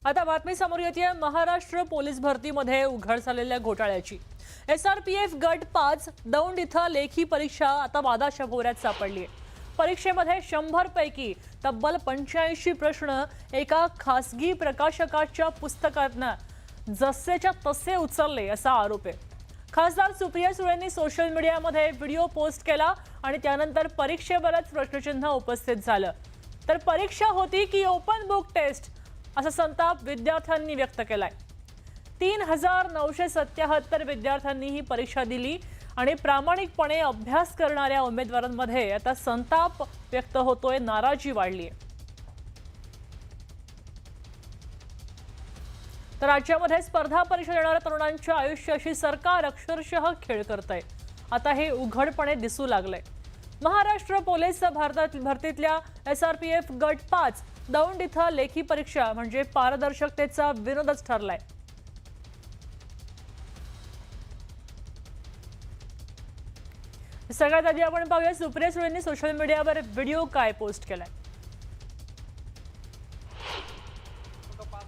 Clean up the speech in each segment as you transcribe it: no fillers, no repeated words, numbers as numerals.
आता बातमी समोर येते महाराष्ट्र पोलीस भरतीमध्ये उघड झालेल्या घोटाळ्याची। SRPF गट 5 दौंड इथं लेखी परीक्षा आता वादाच्या भोवऱ्यात सापडली आहे। परीक्षेमध्ये 100 पैकी तब्बल 85 प्रश्न एका खासगी प्रकाशकाच्या पुस्तकातनं जसेच्या तसे उचलले असा आरोप आहे। खासदार सुप्रिया सुळेंनी सोशल मीडियामध्ये व्हिडिओ पोस्ट केला आणि त्यानंतर परीक्षेवरच प्रश्नचिन्ह उपस्थित झालं। तर परीक्षा होती की ओपन बुक टेस्ट असा संताप विद्यार्थ्यांनी व्यक्त केलाय। 3977 विद्यार्थ्यांनी ही परीक्षा दिली आणि प्रामाणिकपणे अभ्यास करणाऱ्या उमेदवारांमध्ये आता संताप व्यक्त होतोय, नाराजी वाढली आहे। तर राज्यामध्ये स्पर्धा परीक्षा देणाऱ्या तरुणांच्या आयुष्याशी सरकार अक्षरशः खेळ करतंय। आता हे उघडपणे दिसू लागलंय। महाराष्ट्र पोलीस भरतीतल्या SRPF गट 5 दौंड इथं लेखी परीक्षा म्हणजे पारदर्शकतेचा विनोदच ठरलाय। सगळ्यात आधी आपण पाहूया सुप्रिया सुळेंनी सोशल मीडियावर व्हिडिओ काय पोस्ट केलाय।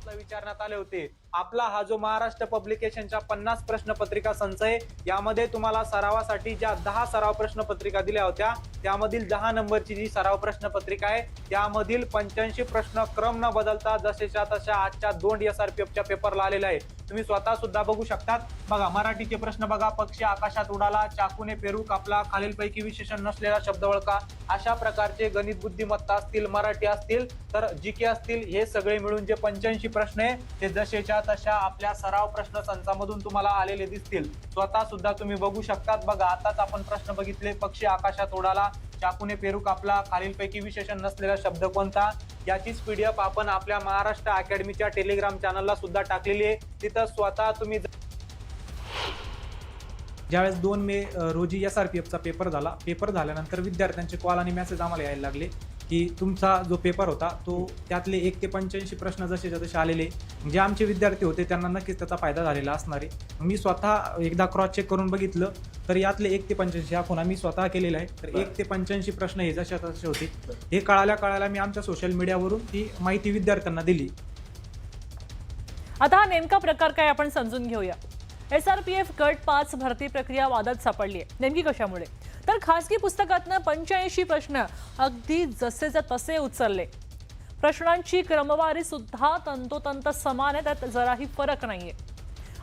विचारण्यात आले होते। आपला हा जो महाराष्ट्र पब्लिकेशनच्या 50 प्रश्नपत्रिका संच आहे, यामध्ये तुम्हाला सरावासाठी ज्या 10 सराव प्रश्नपत्रिका दिल्या होत्या त्यामधील 10 नंबरची जी सराव प्रश्नपत्रिका आहे त्यामधील 85 प्रश्न क्रम न बदलता जसेच्या तशा आजच्या दोंड SRPFच्या पेपरला आलेला आहे। तुम्ही स्वतः सुद्धा बघू शकतात। बघा मराठीचे प्रश्न बघा, पक्षी आकाशात उडाला, चाकूने पेरू कापला, खालीलपैकी विशेषण नसलेला शब्द ओळखा, अशा प्रकारचे गणित बुद्धिमत्ता असतील, मराठी असतील तर जीके असतील, हे सगळे मिळून जे 85 प्रश्न आहे ते जसेच्या तशा आपल्या सराव प्रश्न संचामधून तुम्हाला आलेले दिसतील। स्वतः सुद्धा तुम्ही बघू शकतात। बघा आताच आपण प्रश्न बघितले, पक्षी आकाशात उडाला, चाकूने पेरू कापला, खालीलपैकी विशेषण नसलेला शब्द कोणता, याचीच PDF आपण आपल्या महाराष्ट्र अकॅडमीच्या टेलिग्राम चॅनलला सुद्धा टाकलेली आहे। तिथं स्वतः तुम्ही ज्यावेळेस 2 मे रोजी SRPFचा पेपर झाला, पेपर झाल्यानंतर विद्यार्थ्यांचे कॉल आणि मेसेज आम्हाला यायला लागले की तुमचा जो पेपर होता तो त्यातले 1 ते 85 प्रश्न जसेच्या तसे आलेले, जे आमचे विद्यार्थी होते त्यांना नक्कीच त्याचा फायदा झालेला असणार आहे। मी स्वतः एकदा क्रॉस चेक करून बघितलं तर यातले 1 ते 85 हा खुणा मी स्वतः केलेला आहे। तर 1 ते 85 प्रश्न हे जशा तसे होते। हे कळायला मी आमच्या सोशल मीडियावरून ती माहिती विद्यार्थ्यांना दिली। आता हा नेमका प्रकार काय आपण समजून घेऊया। SRPF गट 5 भरती प्रक्रिया वादात सापडली आहे, नेमकी कशामुळे? तर खासगी पुस्तकातनं 85 प्रश्न अगदी जसेच्या तसे उचलले। प्रश्नांची क्रमवारी सुद्धा तंतोतंत समान आहे, त्यात जराही फरक नाहीये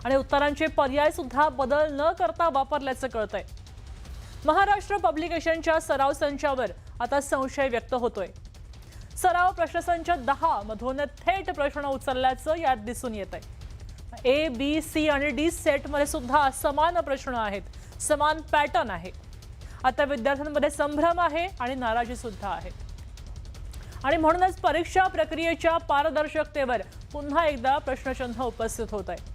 आणि उत्तरांचे पर्याय सुद्धा बदल न करता वापरल्याचं कळतंय। महाराष्ट्र पब्लिकेशनच्या सराव संचावर आता संशय व्यक्त होतोय। सराव प्रश्नसंच 10 मधून थेट प्रश्न उचलल्याचं यात दिसून येत आहे। A, B, C आणि D सेटमध्ये सुद्धा समान प्रश्न आहेत, समान पॅटर्न आहे। आता विद्यार्थ्यांमध्ये संभ्रम आहे आणि नाराजी सुद्धा आहे आणि म्हणूनच परीक्षा प्रक्रियेच्या पारदर्शकतेवर पुन्हा एकदा प्रश्नचिन्ह उपस्थित होत आहे।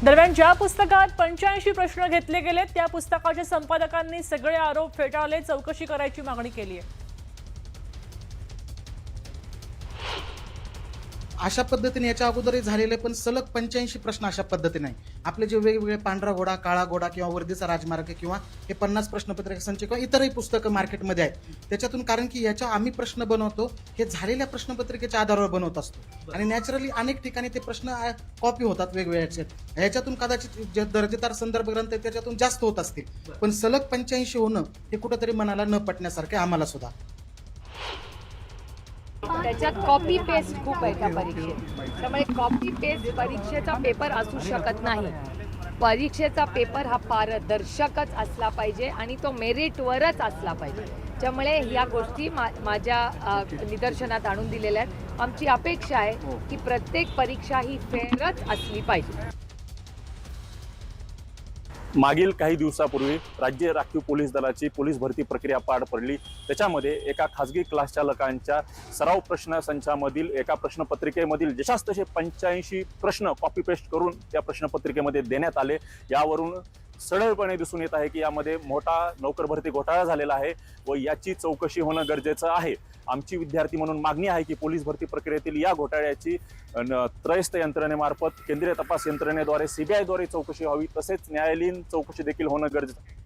दरम्यान ज्या पुस्तकात 85 प्रश्न घेतले गेले त्या पुस्तकाच्या संपादकांनी सगळे आरोप फेटाळले, चौकशी करायची मागणी केली आहे। अशा पद्धतीने याच्या अगोदरही झालेले पण सलग 85 प्रश्न अशा पद्धतीने आहे। आपले जे वेगवेगळे पांढरा घोडा, काळा घोडा किंवा वर्दीचा राजमार्ग किंवा हे 50 प्रश्नपत्रिका संच किंवा इतरही पुस्तकं मार्केटमध्ये आहेत, त्याच्यातून कारण की याच्या आम्ही प्रश्न बनवतो हे झालेल्या प्रश्नपत्रिकेच्या आधारावर बनवत असतो आणि नॅचरली अनेक ठिकाणी ते प्रश्न कॉपी होतात वेगवेगळ्या ह्याच्यातून कदाचित जे दर्जेदार संदर्भ ग्रंथ आहे त्याच्यातून जास्त होत असतील, पण सलग 85 होणं हे कुठंतरी मनाला न पटण्यासारखे आम्हाला सुद्धा। त्याच्यात कॉपी पेस्ट खूप आहे त्या परीक्षेत, त्यामुळे कॉपी पेस्ट परीक्षेचा पेपर असू शकत नाही। परीक्षेचा पेपर हा पारदर्शकच असला पाहिजे आणि तो मेरिटवरच असला पाहिजे। त्यामुळे ह्या गोष्टी माझ्या निदर्शनात आणून दिलेल्या आहेत। आमची अपेक्षा आहे की प्रत्येक परीक्षा ही फेअरच असली पाहिजे। मागील काही दिवसापूर्वी राज्य राखीव पोलीस दलाची पोलीस भरती प्रक्रिया पार पडली। त्याच्यामध्ये एका खासगी क्लास चालकांच्या सराव प्रश्न संचामधील एका प्रश्नपत्रिकेमधील जशास तसे 85 प्रश्न कॉपी पेस्ट करून त्या प्रश्नपत्रिकेमध्ये देण्यात आले। यावरून सरळपणे दिसून येत आहे की यामध्ये मोठा नोकर भरती घोटाळा झालेला आहे व याची चौकशी होणं गरजेचं आहे. आमची विद्यार्थी म्हणून मागणी आहे की पोलीस भरती प्रक्रियेतील या घोटाळ्याची त्रयस्थ यंत्रणेमार्फत केंद्रीय तपास यंत्रणेद्वारे CBI द्वारे चौकशी व्हावी, तसेच न्यायालयीन चौकशी देखील होणं गरजेचं